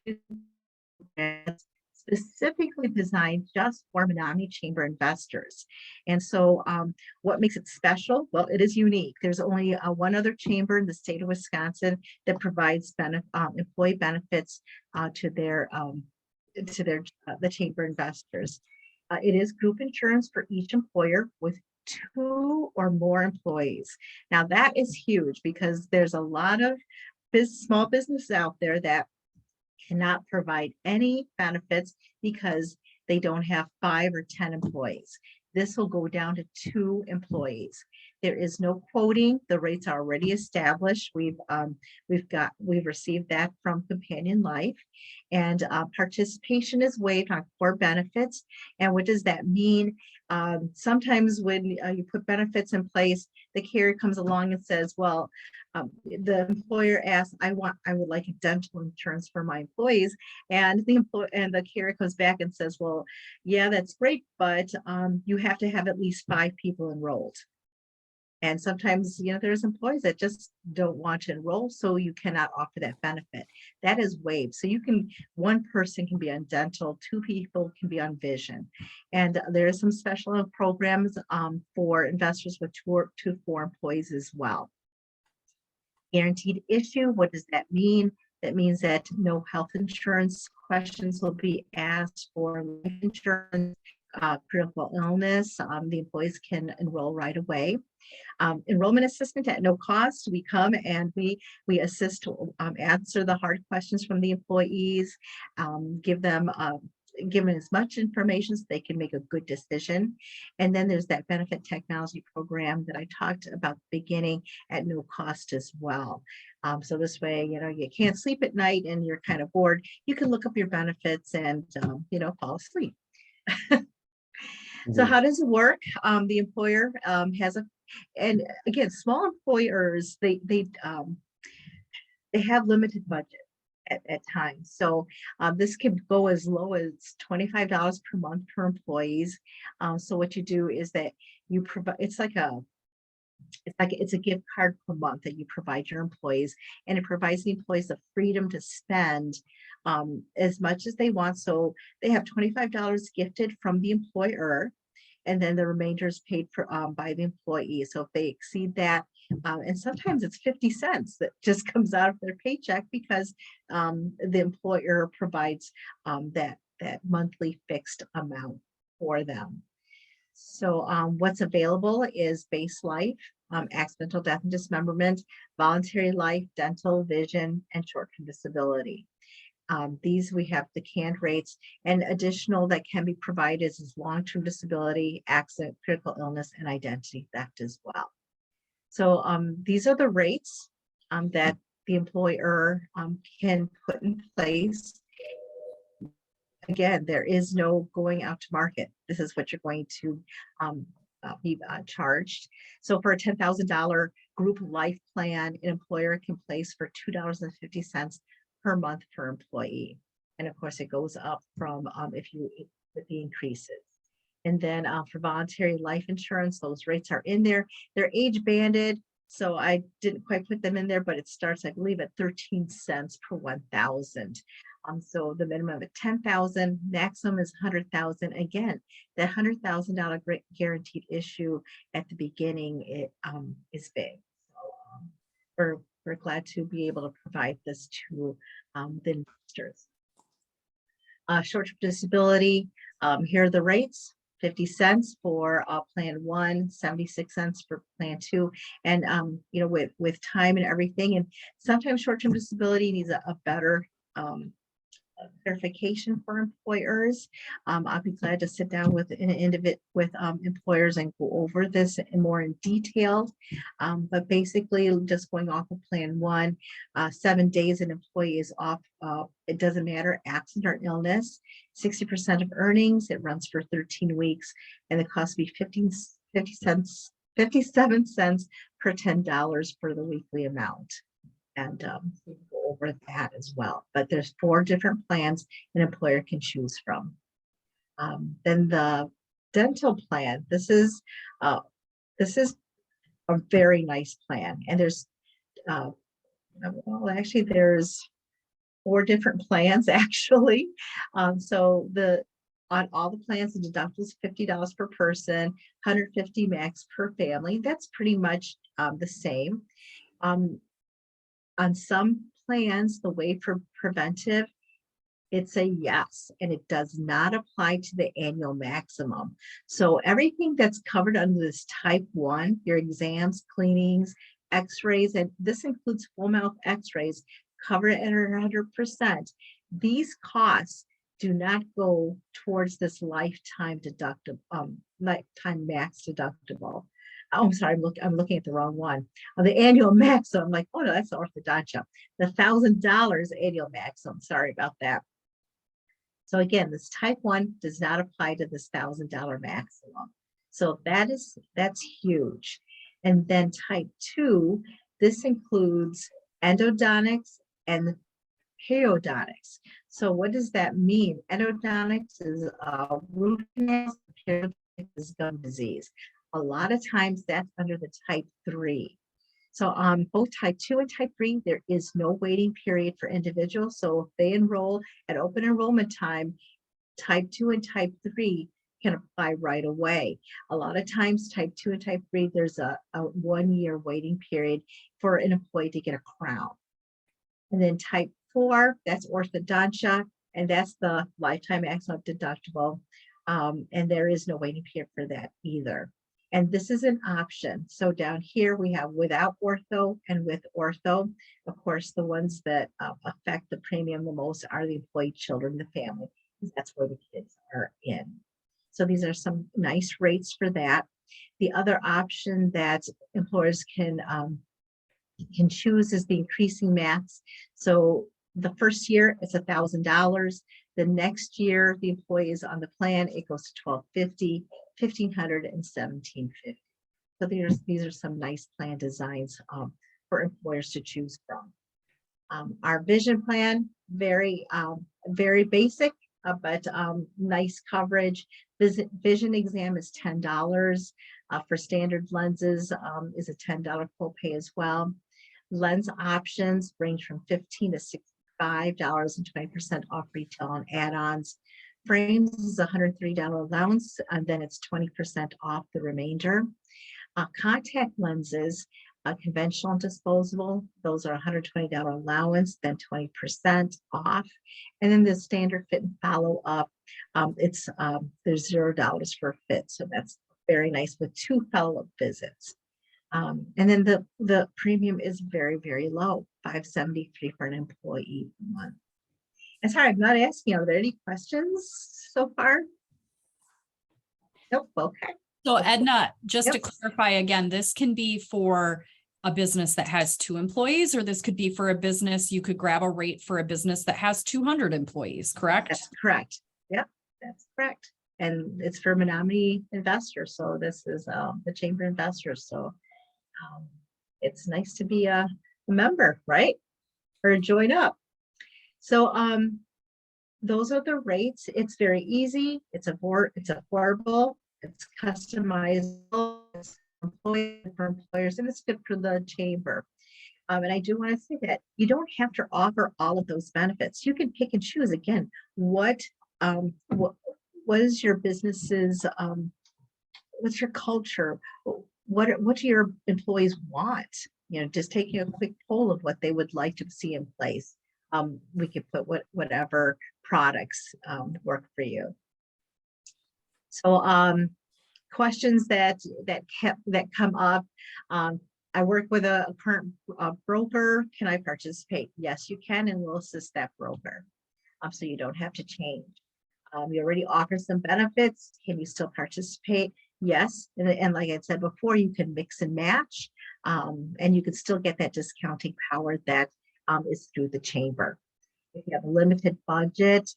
specifically designed just for Menomonie Chamber investors. And so what makes it special? Well, it is unique. There's only one other chamber in the state of Wisconsin that provides employee benefits to the chamber investors. It is group insurance for each employer with 2 or more employees. Now that is huge because there's a lot of small businesses out there that cannot provide any benefits because they don't have 5 or 10 employees. This will go down to 2 employees. There is no quoting. The rates are already established. We've received that from Companion Life, and participation is waived on core benefits. And what does that mean? Sometimes when you put benefits in place, the carrier comes along and says, well, the employer asks, I would like a dental insurance for my employees. And the carrier comes back and says, well, yeah, that's great, but you have to have at least 5 people enrolled. And sometimes, there's employees that just don't want to enroll, so you cannot offer that benefit. That is waived. So one person can be on dental, two people can be on vision. And there are some special programs for investors with two to four employees as well. Guaranteed issue, what does that mean? That means that no health insurance questions will be asked for life insurance, critical illness. The employees can enroll right away. Enrollment assistant at no cost. We come and we assist to answer the hard questions from the employees, give them as much information so they can make a good decision. And then there's that benefit technology program that I talked about at the beginning at no cost as well. So this way, you can't sleep at night and you're kind of bored. You can look up your benefits and, fall asleep. So how does it work? The employer has and again, small employers, they have limited budget at times. So this can go as low as $25 per month per employees. So what you do is that you provide, it's a gift card per month that you provide your employees, and it provides the employees the freedom to spend as much as they want. So they have $25 gifted from the employer, and then the remainder is paid for by the employee. So if they exceed that, and sometimes it's 50 cents that just comes out of their paycheck because the employer provides that monthly fixed amount for them. So what's available is base life, accidental death and dismemberment, voluntary life, dental, vision, and short-term disability. These we have the canned rates, and additional that can be provided is long-term disability, accident, critical illness, and identity theft as well. So these are the rates that the employer can put in place. Again, there is no going out to market. This is what you're going to be charged. So for a $10,000 group life plan, an employer can place for $2.50 per month per employee. And of course, it goes up from with the increases. And then for voluntary life insurance, those rates are in there. They're age banded, so I didn't quite put them in there, but it starts, I believe, at 13 cents per 1,000. So the minimum of 10,000, maximum is 100,000. Again, that $100,000 guaranteed issue at the beginning is big. So we're glad to be able to provide this to the investors. Short-term disability, here are the rates. 50 cents for plan 1, 76 cents for plan 2, and with time and everything. And sometimes short-term disability needs a better clarification for employers. I'll be glad to sit down with employers and go over this more in detail. But basically, just going off of plan 1, 7 days an employee is off. It doesn't matter, accident or illness. 60% of earnings. It runs for 13 weeks, and the cost will be 57 cents per $10 for the weekly amount. And we'll go over that as well. But there's 4 different plans an employer can choose from. Then the dental plan. This is a very nice plan, and there's there's 4 different plans actually. So on all the plans, the deductible is $50 per person, $150 max per family. That's pretty much the same. On some plans, the way for preventive, it's a yes, and it does not apply to the annual maximum. So everything that's covered under this type 1, your exams, cleanings, x-rays, and this includes full mouth x-rays, covered at 100%. These costs do not go towards this lifetime max deductible. Oh, I'm sorry, I'm looking at the wrong one. The annual maximum, I'm like, oh no, that's orthodontia. The $1,000 annual maximum, sorry about that. So again, this type 1 does not apply to this $1,000 maximum. So that's huge. And then type 2, this includes endodontics and periodontics. So what does that mean? Endodontics is root canals, periodontics is gum disease. A lot of times that's under the type 3. So both type 2 and type 3, there is no waiting period for individuals. So if they enroll at open enrollment time, type 2 and type 3 can apply right away. A lot of times type 2 and type 3, there's a 1-year waiting period for an employee to get a crown. And then type 4, that's orthodontia, and that's the lifetime accident deductible. And there is no waiting period for that either. And this is an option. So down here we have without ortho and with ortho. Of course, the ones that affect the premium the most are the employee, children, the family, because that's where the kids are in. So these are some nice rates for that. The other option that employers can choose is the increasing max. So the first year it's $1,000. The next year the employee is on the plan, it goes to $1,250, $1,500, and $1,750. So these are some nice plan designs for employers to choose from. Our vision plan, very basic, but nice coverage. Vision exam is $10. For standard lenses is a $10 copay as well. Lens options range from $15 to $65 and 20% off retail and add-ons. Frames is a $103 allowance, and then it's 20% off the remainder. Contact lenses, conventional and disposable, those are $120 allowance, then 20% off. And then the standard fit and follow up, there's $0 for fit. So that's very nice with 2 follow-up visits. And then the premium is very, very low, $573 for an employee a month. And sorry, I'm not asking, are there any questions so far? Nope, okay. So Edna, just to Yep. clarify again, this can be for a business that has 2 employees, or this could be for a business, you could grab a rate for a business that has 200 employees, correct? That's correct. Yep, that's correct. And it's for Menomonie investors. So this is the chamber investors. So it's nice to be a member, right? Or join up. So those are the rates. It's very easy. It's affordable. It's customizable. It's for employers, and it's good for the chamber. And I do want to say that you don't have to offer all of those benefits. You can pick and choose. Again, what is your business's what's your culture? What do your employees want? You know, just taking a quick poll of what they would like to see in place. We could put whatever products work for you. So questions that come up. I work with a current broker. Can I participate? Yes, you can, and we'll assist that broker. So you don't have to change. You already offer some benefits. Can you still participate? Yes, and like I said before, you can mix and match, and you can still get that discounting power that is through the chamber. If you have a limited budget,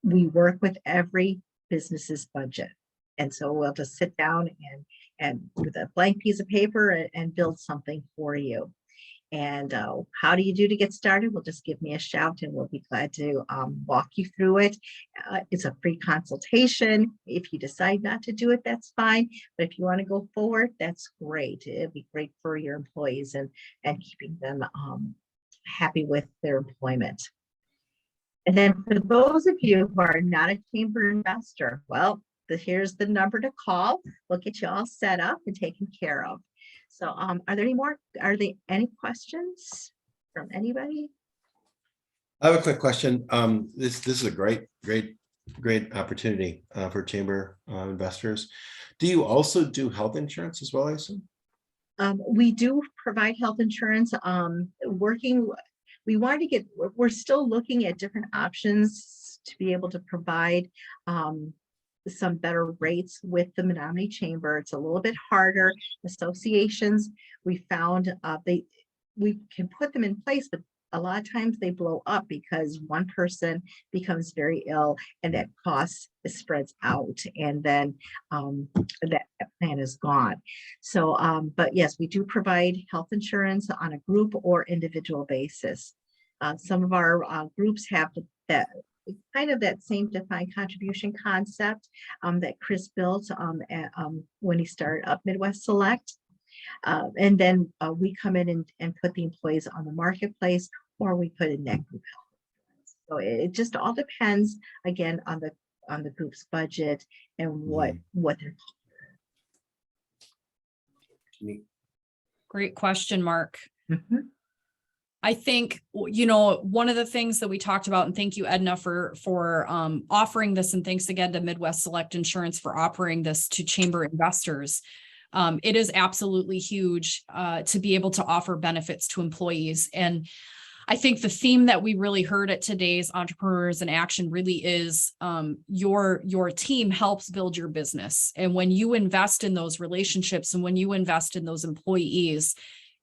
we work with every business's budget, and so we'll just sit down and with a blank piece of paper and build something for you. And how do you do to get started? Well, just give me a shout and we'll be glad to walk you through it. It's a free consultation. If you decide not to do it, that's fine. But if you want to go forward, that's great. It'd be great for your employees and keeping them happy with their employment. And then for those of you who are not a chamber investor, well, here's the number to call. We'll get you all set up and taken care of. So are there any questions from anybody? I have a quick question. This is a great opportunity for chamber investors. Do you also do health insurance as well, I assume? We do provide health insurance. We're still looking at different options to be able to provide some better rates with the Menomonie Chamber. It's a little bit harder. Associations, we found we can put them in place, but a lot of times they blow up because one person becomes very ill and that cost spreads out, and then that plan is gone. So, but yes, we do provide health insurance on a group or individual basis. Some of our groups have that kind of that same defined contribution concept that Chris built when he started up Midwest Select. And then we come in and put the employees on the marketplace, or we put in that group health. So it just all depends again on the group's budget and what they're. Great question, Mark. Mhm. I think, one of the things that we talked about, and thank you, Edna, for offering this, and thanks again to Midwest Select Insurance for offering this to chamber investors. It is absolutely huge to be able to offer benefits to employees. And I think the theme that we really heard at today's Entrepreneurs in Action really is your team helps build your business. And when you invest in those relationships and when you invest in those employees,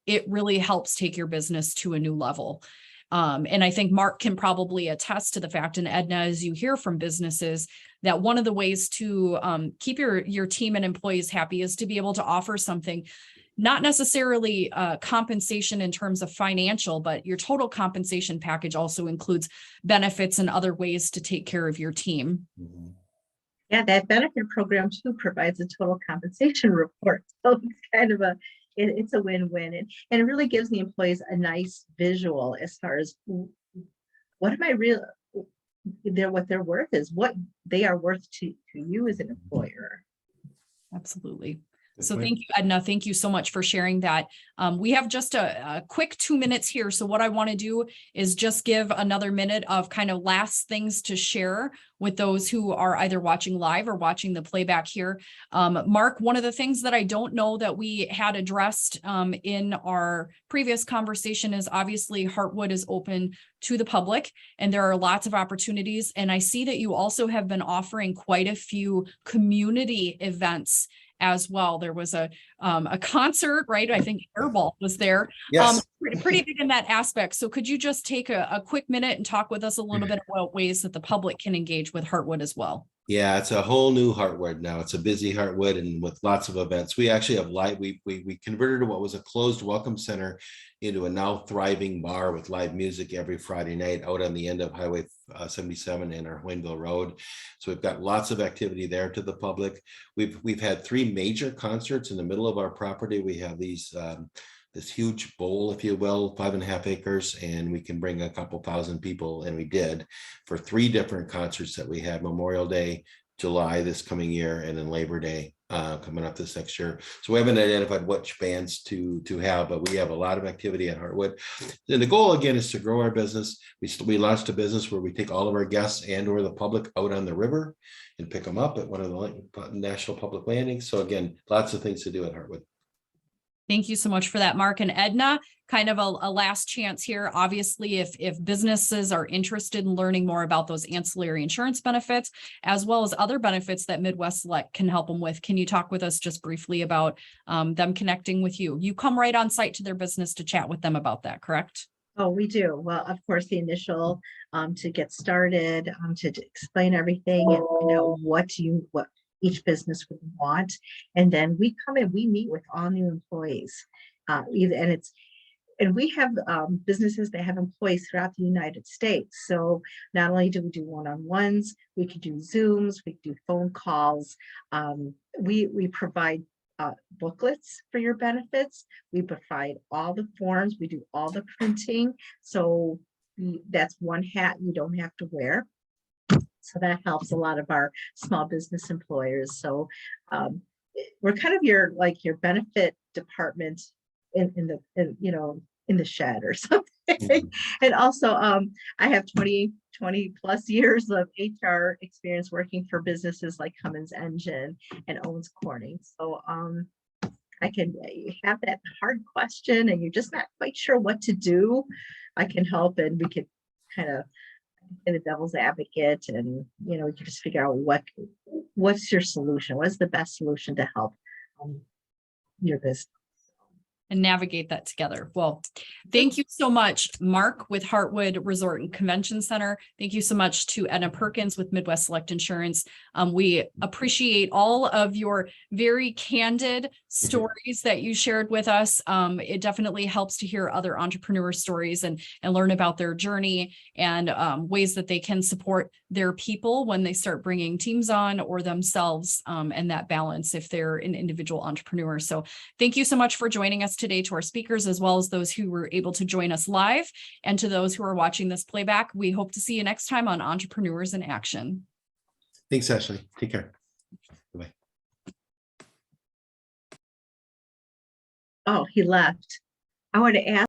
it really helps take your business to a new level. And I think Mark can probably attest to the fact, and Edna, as you hear from businesses, that one of the ways to keep your team and employees happy is to be able to offer something, not necessarily compensation in terms of financial, but your total compensation package also includes benefits and other ways to take care of your team. Mhm. Yeah, that benefit program too provides a total compensation report. So it's kind of it's a win-win, and it really gives the employees a nice visual as far as what their worth is, what they are worth to you as an employer. Absolutely. Good So point. thank you, Edna. Thank you so much for sharing that. We have just a quick 2 minutes here. So what I want to do is just give another minute of kind of last things to share with those who are either watching live or watching the playback here. Mark, one of the things that I don't know that we had addressed in our previous conversation is obviously Heartwood is open to the public and there are lots of opportunities. And I see that you also have been offering quite a few community events as well. There was a concert, right? I think Airball was there. Yes. Pretty big in that aspect. So could you just take a quick minute and talk with us a little bit about ways that the public can engage with Heartwood as well? Yeah, it's a whole new Heartwood now. It's a busy Heartwood and with lots of events. We actually have live, we converted what was a closed welcome center into a now thriving bar with live music every Friday night out on the end of Highway 77 in our Hoynville Road. So we've got lots of activity there to the public. We've had 3 major concerts in the middle of our property. We have these this huge bowl, if you will, 5.5 acres, and we can bring a couple thousand people, and we did for 3 different concerts that we had: Memorial Day, July this coming year, and then Labor Day coming up this next year. So we haven't identified which bands to have, but we have a lot of activity at Heartwood. And the goal again is to grow our business. We launched a business where we take all of our guests and or the public out on the river and pick them up at one of the national public landings. So again, lots of things to do at Heartwood. Thank you so much for that, Mark. And Edna, kind of a last chance here. Obviously, if businesses are interested in learning more about those ancillary insurance benefits, as well as other benefits that Midwest Select can help them with, can you talk with us just briefly about them connecting with you? You come right on site to their business to chat with them about that, correct? Oh, we do. Well, of course, the initial to get started, to explain everything and find out what each business would want. And then we come in, we meet with all new employees. And we have businesses that have employees throughout the United States. So not only do we do one-on-ones, we could do Zooms, we could do phone calls. We provide booklets for your benefits. We provide all the forms. We do all the printing. So that's one hat you don't have to wear. So that helps a lot of our small business employers. So we're kind of your benefit department in the shed or something. And also I have 20 plus years of HR experience working for businesses like Cummins Engine and Owens Corning. So I can have that hard question and you're just not quite sure what to do. I can help, and we could kind of be the devil's advocate, and you can just figure out what's your solution, what is the best solution to help your business. and navigate that together. Well, thank you so much, Mark with Heartwood Resort and Convention Center. Thank you so much to Edna Perkins with Midwest Select Insurance. We appreciate all of your very candid stories that you shared with us. It definitely helps to hear other entrepreneur stories and learn about their journey and ways that they can support their people when they start bringing teams on or themselves, and that balance if they're an individual entrepreneur. So thank you so much for joining us today, to our speakers, as well as those who were able to join us live, and to those who are watching this playback. We hope to see you next time on Entrepreneurs in Action. Thanks, Ashley. Take care. Bye. Oh, he left. I want to ask